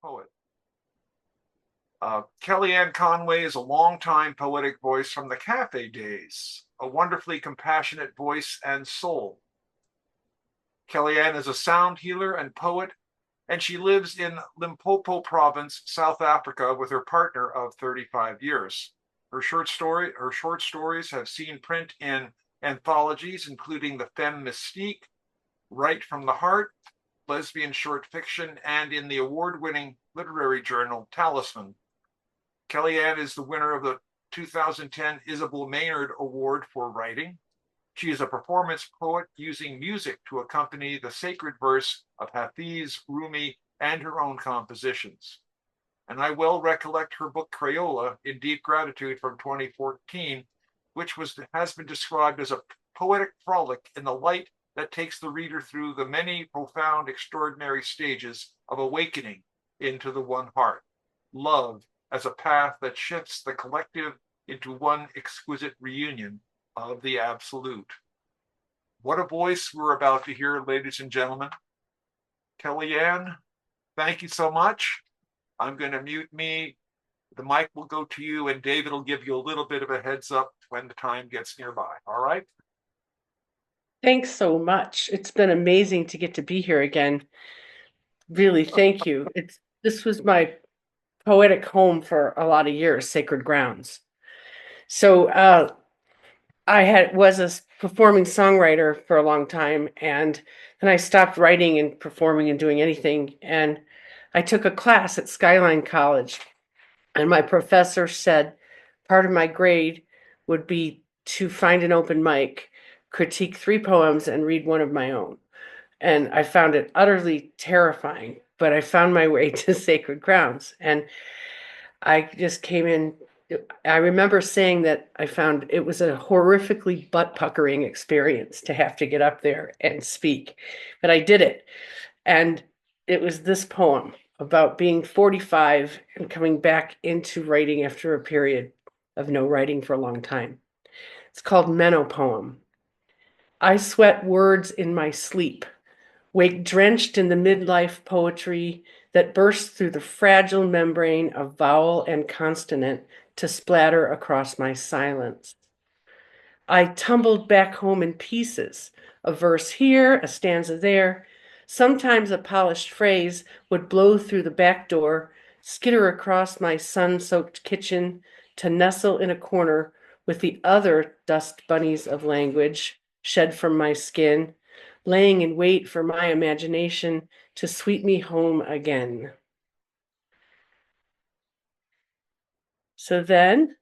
poet. Kellyann Conway is a longtime poetic voice from the cafe days, a wonderfully compassionate voice and soul. Kellyann is a sound healer and poet, and she lives in Limpopo Province, South Africa, with her partner of 35 years. Her short stories have seen print in anthologies, including The Femme Mystique, Right from the Heart, lesbian short fiction, and in the award-winning literary journal Talisman. Kellyann is the winner of the 2010 Isabel Maynard Award for Writing. She is a performance poet using music to accompany the sacred verse of Hafiz, Rumi, and her own compositions. And I well recollect her book Crayola in Deep Gratitude from 2014, which has been described as a poetic frolic in the light that takes the reader through the many profound, extraordinary stages of awakening into the one heart. Love as a path that shifts the collective into one exquisite reunion of the absolute. What a voice we're about to hear, ladies and gentlemen. Kellyann, thank you so much. I'm going to mute me. The mic will go to you, and David will give you a little bit of a heads up when the time gets nearby. All right? Thanks so much. It's been amazing to get to be here again. Really, thank you. This was my poetic home for a lot of years, Sacred Grounds. So was a performing songwriter for a long time, and then I stopped writing and performing and doing anything. And I took a class at Skyline College, and my professor said part of my grade would be to find an open mic, critique 3 poems, and read one of my own. And I found it utterly terrifying, but I found my way to Sacred Grounds. And I just came in. I remember saying that I found it was a horrifically butt puckering experience to have to get up there and speak, but I did it. And it was this poem about being 45 and coming back into writing after a period of no writing for a long time. It's called Menopoem. I sweat words in my sleep, wake drenched in the midlife poetry that bursts through the fragile membrane of vowel and consonant to splatter across my silence. I tumbled back home in pieces, a verse here, a stanza there. Sometimes a polished phrase would blow through the back door, skitter across my sun-soaked kitchen to nestle in a corner with the other dust bunnies of language shed from my skin, laying in wait for my imagination to sweep me home again. So then,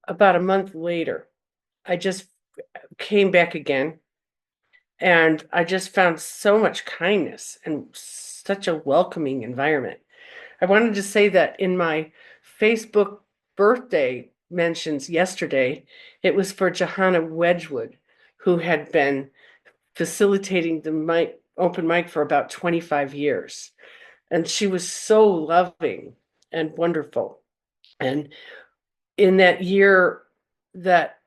about a month later, I just came back again, and I just found so much kindness and such a welcoming environment. I wanted to say that in my Facebook birthday mentions yesterday, it was for Johanna Wedgwood, who had been facilitating the open mic for about 25 years. And she was so loving and wonderful. And in that year that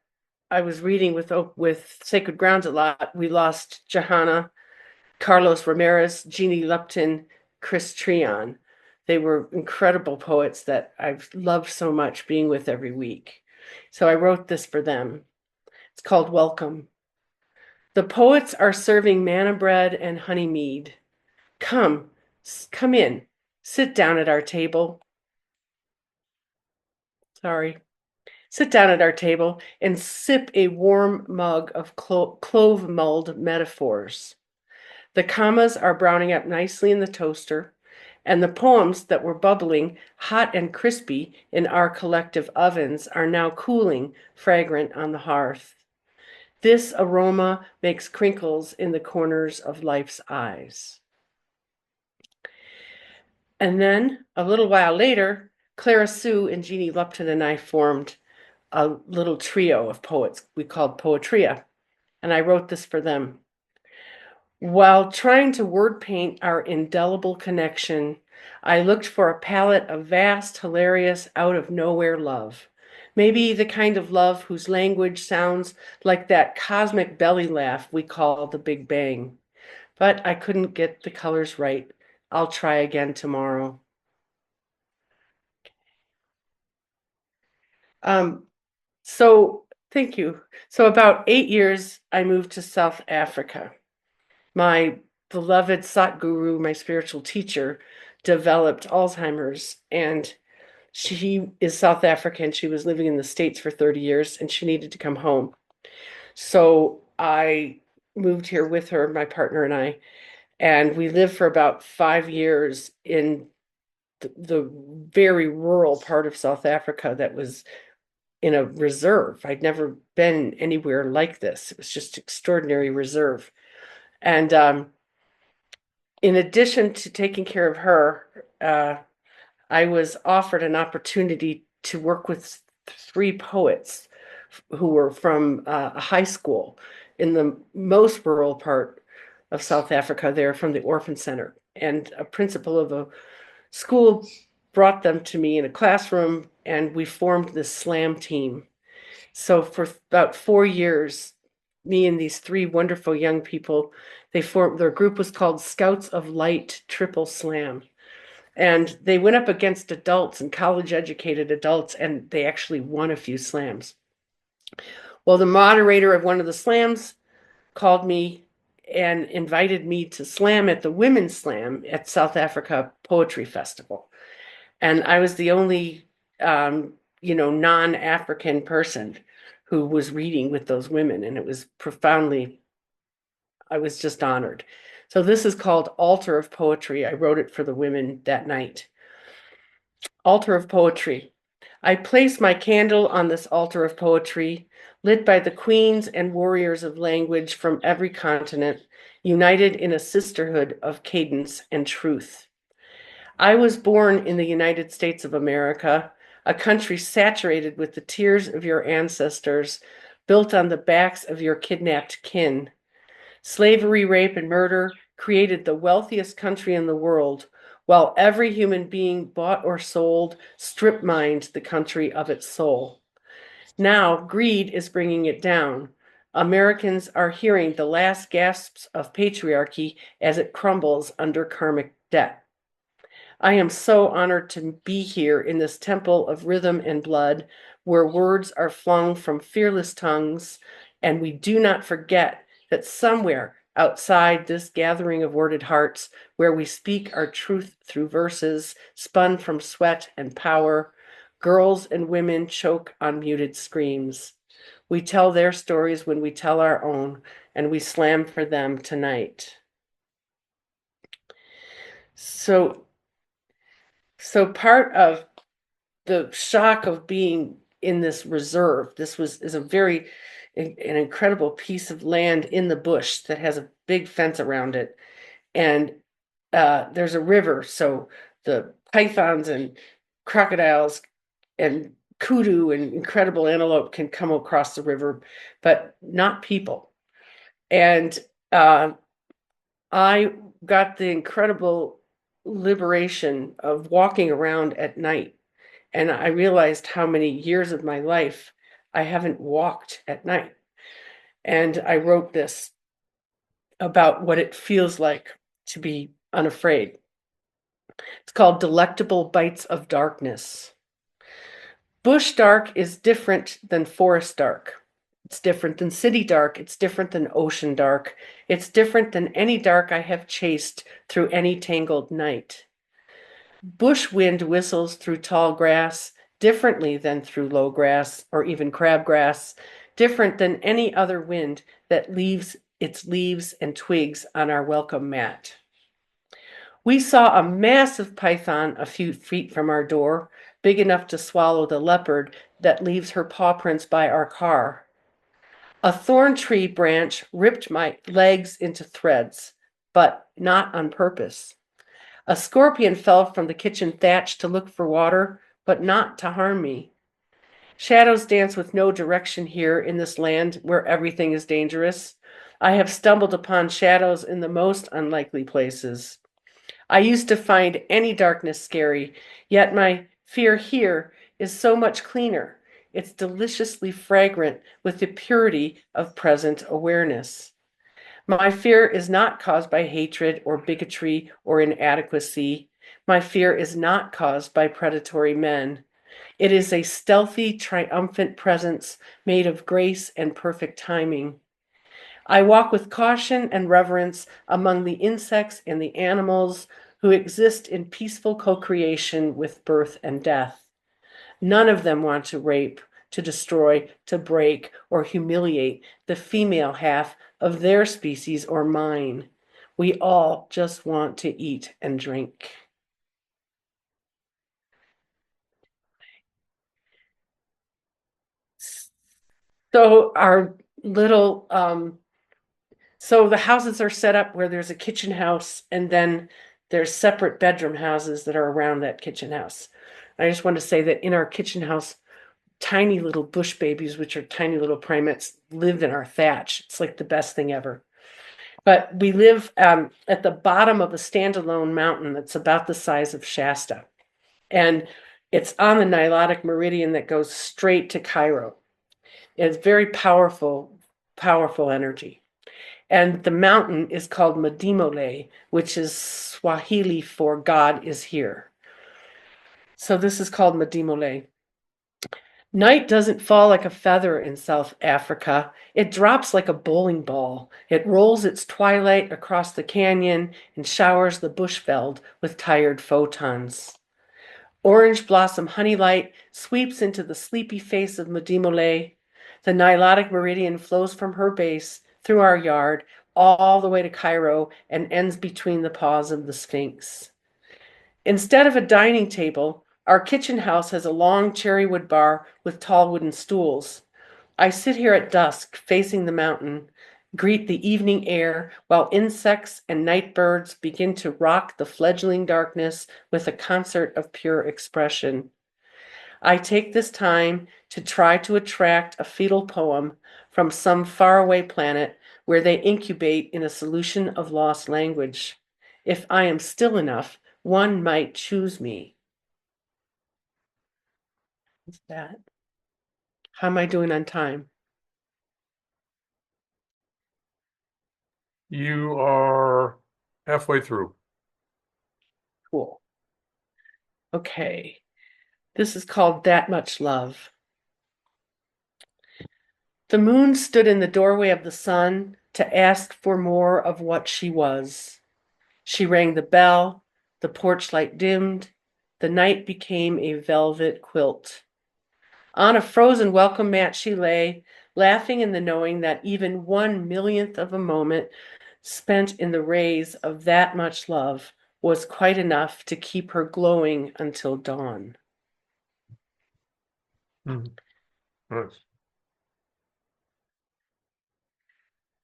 I was reading with Sacred Grounds a lot, we lost Johanna, Carlos Ramirez, Jeannie Lupton, Chris Treon. They were incredible poets that I've loved so much being with every week. So I wrote this for them. It's called Welcome. The poets are serving manna bread and honey mead. Come in, sit down at our table. Sorry. Sit down at our table and sip a warm mug of clove mulled metaphors. The commas are browning up nicely in the toaster, and the poems that were bubbling hot and crispy in our collective ovens are now cooling, fragrant on the hearth. This aroma makes crinkles in the corners of life's eyes. And then, a little while later, Clara Sue and Jeannie Lupton and I formed a little trio of poets we called Poetria, and I wrote this for them. While trying to word paint our indelible connection, I looked for a palette of vast, hilarious, out-of-nowhere love. Maybe the kind of love whose language sounds like that cosmic belly laugh we call the Big Bang. But I couldn't get the colors right. I'll try again tomorrow. So thank you. So about 8 years, I moved to South Africa. My beloved Satguru, my spiritual teacher, developed Alzheimer's, and she is South African. She was living in the States for 30 years and she needed to come home. So I moved here with her, my partner and I, and we lived for about 5 years in the very rural part of South Africa that was in a reserve. I'd never been anywhere like this. It was just extraordinary reserve. And in addition to taking care of her, I was offered an opportunity to work with three poets who were from a high school in the most rural part of South Africa. They're from the orphan center. And a principal of a school brought them to me in a classroom, and we formed this slam team. So for about 4 years, me and these three wonderful young people, they formed, their group was called Scouts of Light Triple Slam. And they went up against adults and college educated adults, and they actually won a few slams. Well, the moderator of one of the slams called me and invited me to slam at the Women's Slam at South Africa Poetry Festival. And I was the only, non-African person who was reading with those women. And it was profoundly, I was just honored. So this is called Altar of Poetry. I wrote it for the women that night. Altar of Poetry. I place my candle on this altar of poetry, lit by the queens and warriors of language from every continent, united in a sisterhood of cadence and truth. I was born in the United States of America, a country saturated with the tears of your ancestors, built on the backs of your kidnapped kin. Slavery, rape, and murder created the wealthiest country in the world, while every human being bought or sold strip mined the country of its soul. Now, greed is bringing it down. Americans are hearing the last gasps of patriarchy as it crumbles under karmic debt. I am so honored to be here in this temple of rhythm and blood, where words are flung from fearless tongues, and we do not forget that somewhere outside this gathering of worded hearts, where we speak our truth through verses spun from sweat and power, girls and women choke on muted screams. We tell their stories when we tell our own, and we slam for them tonight. So part of the shock of being in this reserve, is a very an incredible piece of land in the bush that has a big fence around it, and there's a river, so the pythons and crocodiles and kudu and incredible antelope can come across the river, but not people. And I got the incredible liberation of walking around at night. And I realized how many years of my life I haven't walked at night. And I wrote this about what it feels like to be unafraid. It's called Delectable Bites of Darkness. Bush dark is different than forest dark. It's different than city dark. It's different than ocean dark. It's different than any dark I have chased through any tangled night. Bush wind whistles through tall grass differently than through low grass or even crabgrass, different than any other wind that leaves its leaves and twigs on our welcome mat. We saw a massive python a few feet from our door, big enough to swallow the leopard that leaves her paw prints by our car. A thorn tree branch ripped my legs into threads, but not on purpose. A scorpion fell from the kitchen thatch to look for water, but not to harm me. Shadows dance with no direction here in this land where everything is dangerous. I have stumbled upon shadows in the most unlikely places. I used to find any darkness scary, yet my fear here is so much cleaner. It's deliciously fragrant with the purity of present awareness. My fear is not caused by hatred or bigotry or inadequacy. My fear is not caused by predatory men. It is a stealthy, triumphant presence made of grace and perfect timing. I walk with caution and reverence among the insects and the animals who exist in peaceful co-creation with birth and death. None of them want to rape, to destroy, to break, or humiliate the female half of their species or mine. We all just want to eat and drink. So our little so the houses are set up where there's a kitchen house and then there's separate bedroom houses that are around that kitchen house. I just want to say that in our kitchen house, tiny little bush babies, which are tiny little primates, live in our thatch. It's like the best thing ever. But we live at the bottom of a standalone mountain that's about the size of Shasta. And it's on the Nilotic Meridian that goes straight to Cairo. It's very powerful, powerful energy. And the mountain is called Madimole, which is Swahili for God is here. So this is called Madimole. Night doesn't fall like a feather in South Africa. It drops like a bowling ball. It rolls its twilight across the canyon and showers the bushveld with tired photons. Orange blossom honeylight sweeps into the sleepy face of Madimole. The Nilotic Meridian flows from her base through our yard all the way to Cairo and ends between the paws of the Sphinx. Instead of a dining table, our kitchen house has a long cherrywood bar with tall wooden stools. I sit here at dusk, facing the mountain, greet the evening air while insects and night birds begin to rock the fledgling darkness with a concert of pure expression. I take this time to try to attract a fetal poem from some faraway planet where they incubate in a solution of lost language. If I am still enough, one might choose me. What's that? How am I doing on time? You are halfway through. Cool. Okay. This is called That Much Love. The moon stood in the doorway of the sun to ask for more of what she was. She rang the bell, the porch light dimmed, the night became a velvet quilt. On a frozen welcome mat she lay, laughing in the knowing that even 1/1,000,000th of a moment spent in the rays of that much love was quite enough to keep her glowing until dawn. Nice.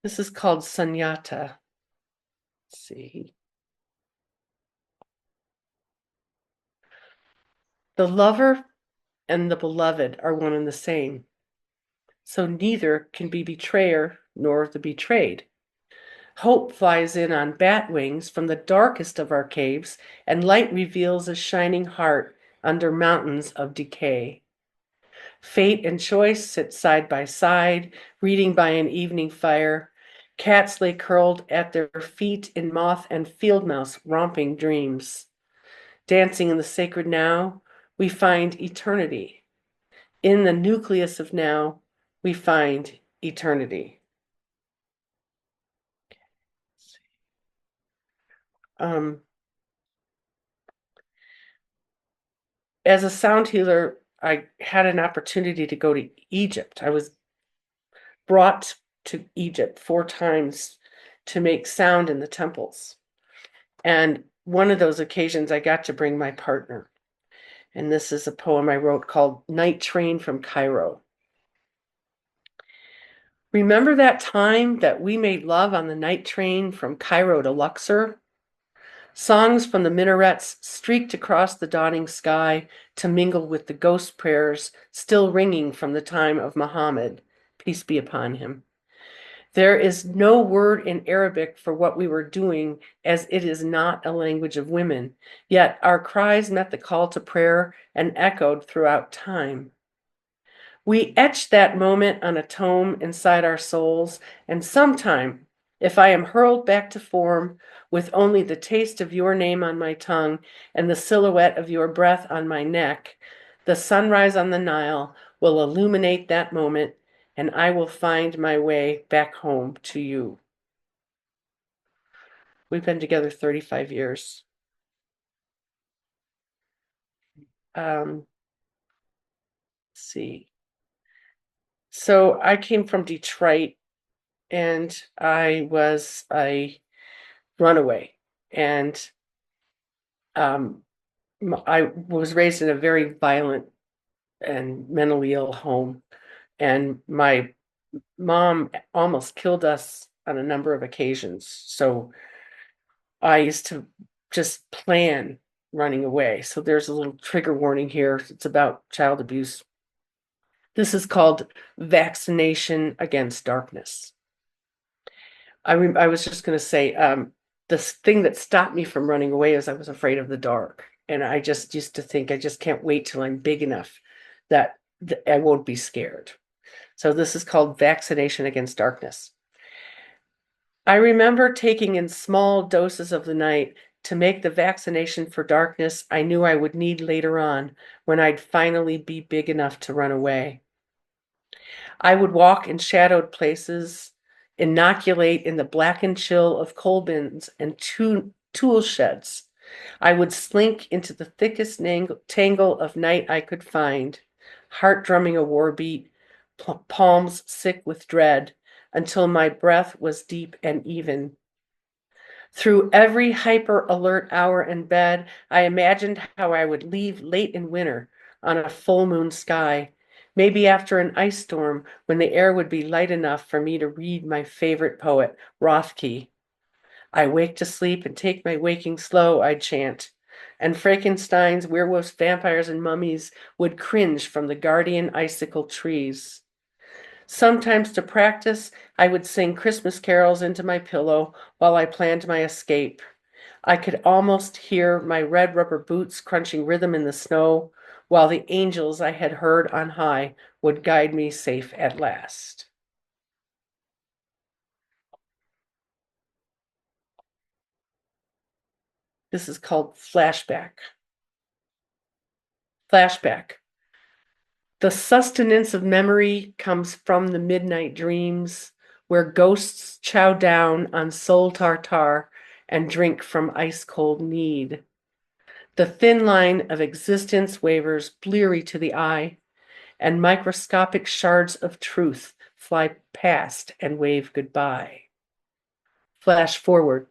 This is called Sunyata. Let's see. The lover and the beloved are one and the same. So neither can be betrayer nor the betrayed. Hope flies in on bat wings from the darkest of our caves, and light reveals a shining heart under mountains of decay. Fate and choice sit side by side, reading by an evening fire. Cats lay curled at their feet in moth and field mouse romping dreams. Dancing in the sacred now, we find eternity. In the nucleus of now, we find eternity. As a sound healer, I had an opportunity to go to Egypt. I was brought to Egypt 4 times to make sound in the temples. And one of those occasions, I got to bring my partner. And this is a poem I wrote called Night Train from Cairo. Remember that time that we made love on the night train from Cairo to Luxor? Songs from the minarets streaked across the dawning sky to mingle with the ghost prayers still ringing from the time of Muhammad, peace be upon him. There is no word in Arabic for what we were doing, as it is not a language of women, yet our cries met the call to prayer and echoed throughout time. We etched that moment on a tome inside our souls, and sometime If I am hurled back to form with only the taste of your name on my tongue and the silhouette of your breath on my neck, the sunrise on the Nile will illuminate that moment, and I will find my way back home to you. We've been together 35 years. Let's see. So I came from Detroit, and I was a runaway, and I was raised in a very violent and mentally ill home, and my mom almost killed us on a number of occasions. So I used to just plan running away. So there's a little trigger warning here. It's about child abuse. This is called vaccination against darkness. I was just going to say, the thing that stopped me from running away is I was afraid of the dark. And I just used to think I just can't wait till I'm big enough that I won't be scared. So this is called vaccination against darkness. I remember taking in small doses of the night to make the vaccination for darkness I knew I would need later on when I'd finally be big enough to run away. I would walk in shadowed places, inoculate in the blackened chill of coal bins and tool sheds. I would slink into the thickest tangle of night I could find, heart drumming a war beat, palms sick with dread, until my breath was deep and even. Through every hyper alert hour in bed, I imagined how I would leave late in winter on a full moon sky, maybe after an ice storm when the air would be light enough for me to read my favorite poet, Rothke. I wake to sleep and take my waking slow, I'd chant. And Frankenstein's werewolves, vampires, and mummies would cringe from the guardian icicle trees. Sometimes to practice, I would sing Christmas carols into my pillow while I planned my escape. I could almost hear my red rubber boots crunching rhythm in the snow, while the angels I had heard on high would guide me safe at last. This is called flashback. Flashback. The sustenance of memory comes from the midnight dreams, where ghosts chow down on soul tartare and drink from ice-cold need. The thin line of existence wavers bleary to the eye, and microscopic shards of truth fly past and wave goodbye. Flash forward.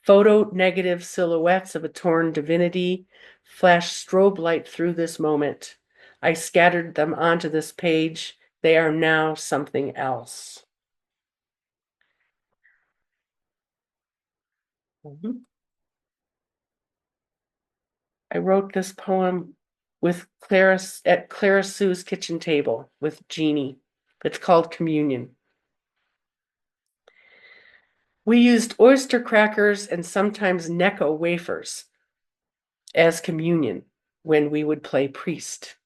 Photo negative silhouettes of a torn divinity flash strobe light through this moment. I scattered them onto this page. They are now something else. I wrote this poem with at Clara Sue's kitchen table with Jeannie. It's called Communion. We used oyster crackers and sometimes Necco wafers as communion when we would play priest.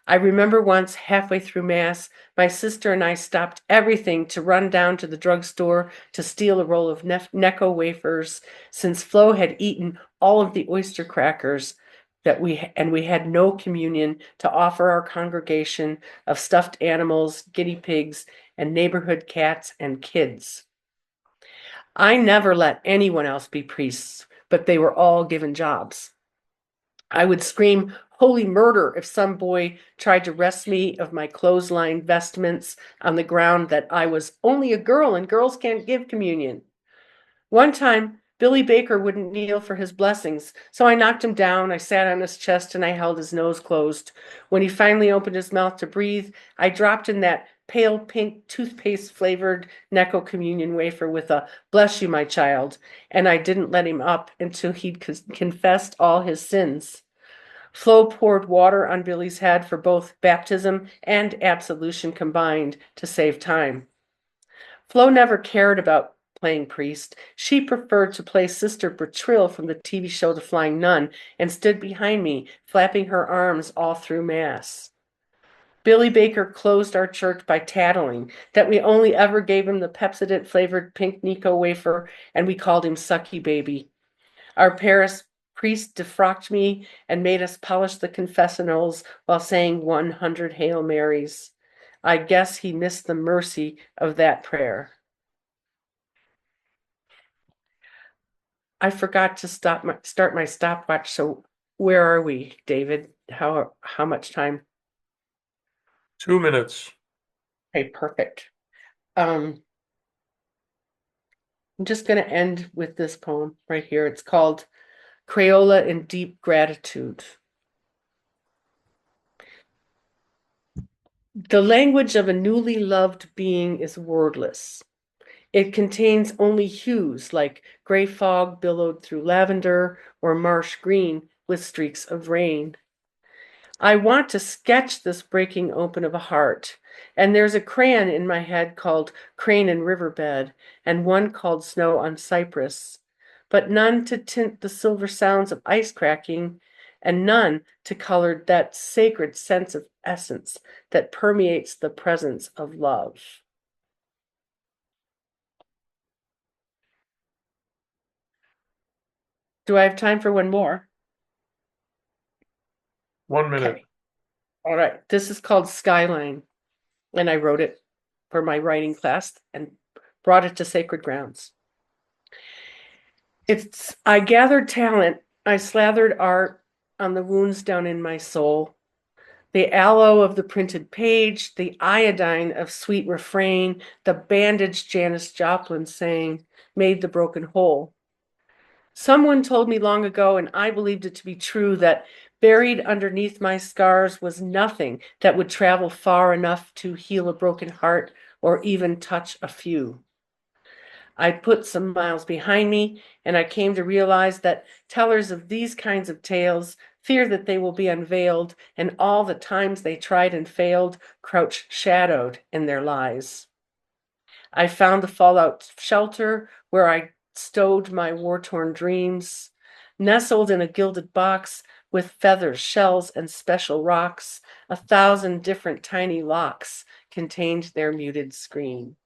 I remember once, halfway through Mass, my sister and I stopped everything to run down to the drugstore to steal a roll of Necco wafers, since Flo had eaten all of the oyster crackers we had no communion to offer our congregation of stuffed animals, guinea pigs, and neighborhood cats and kids. I never let anyone else be priests, but they were all given jobs. I would scream holy murder if some boy tried to wrest me of my clothesline vestments on the ground that I was only a girl and girls can't give communion. One time, Billy Baker wouldn't kneel for his blessings, so I knocked him down. I sat on his chest and I held his nose closed. When he finally opened his mouth to breathe, I dropped in that pale pink toothpaste flavored Necco communion wafer with a "bless you, my child," and I didn't let him up until he'd confessed all his sins. Flo poured water on Billy's head for both baptism and absolution combined to save time. Flo never cared about playing priest. She preferred to play Sister Bertrille from the TV show The Flying Nun and stood behind me, flapping her arms all through Mass. Billy Baker closed our church by tattling that we only ever gave him the Pepsodent flavored pink Nico wafer, and we called him Sucky Baby. Our Paris priest defrocked me and made us polish the confessionals while saying 100 Hail Marys. I guess he missed the mercy of that prayer. I forgot to start my stopwatch. So where are we, David? How much time? 2 minutes. Okay, perfect. I'm just going to end with this poem right here. It's called Crayola in Deep Gratitude. The language of a newly loved being is wordless. It contains only hues like gray fog billowed through lavender or marsh green with streaks of rain. I want to sketch this breaking open of a heart, and there's a crayon in my head called Crane and Riverbed, and one called Snow on Cypress, but none to tint the silver sounds of ice cracking, and none to color that sacred sense of essence that permeates the presence of love. Do I have time for one more? 1 minute. Okay. All right. This is called Skyline, and I wrote it for my writing class and brought it to Sacred Grounds. I gathered talent, I slathered art on the wounds down in my soul. The aloe of the printed page, the iodine of sweet refrain, the bandage Janis Joplin sang made the broken whole. Someone told me long ago, and I believed it to be true, that buried underneath my scars was nothing that would travel far enough to heal a broken heart or even touch a few. I put some miles behind me, and I came to realize that tellers of these kinds of tales fear that they will be unveiled, and all the times they tried and failed crouch shadowed in their lies. I found the fallout shelter where I stowed my war-torn dreams, nestled in a gilded box with feathers, shells, and special rocks. 1,000 different tiny locks contained their muted scream.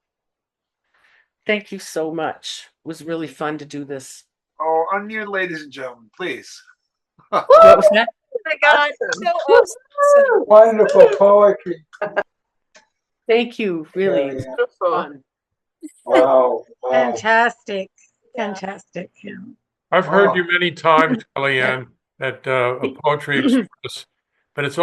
Thank you so much. It was really fun to do this. Oh, unmute, ladies and gentlemen, please. What was that? Oh my God, so awesome. Wonderful poetry. Thank you. Really, it's Beautiful. fun. Wow. Wow. Fantastic. Fantastic. Yeah. I've heard Oh. you many times, Kellyann, at a Poetry Express, but it's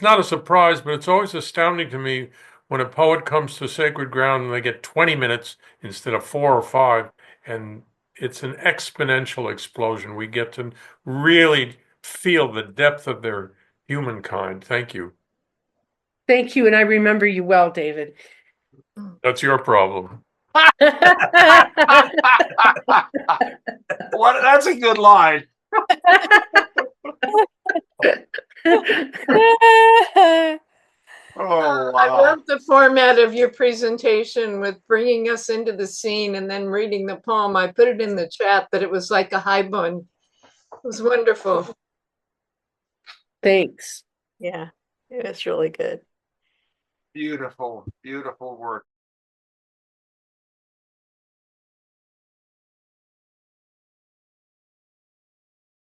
not a surprise, but it's always astounding to me when a poet comes to Sacred Ground and they get 20 minutes instead of 4 or 5, and it's an exponential explosion. We get to really feel the depth of their humankind. Thank you. Thank you, and I remember you well, David. That's your problem. What? That's a good line. Oh, I wow. love the format of your presentation with bringing us into the scene and then reading the poem. I put it in the chat that it was like a high bun. It was wonderful. Thanks. Yeah, it was really good. Beautiful, beautiful work.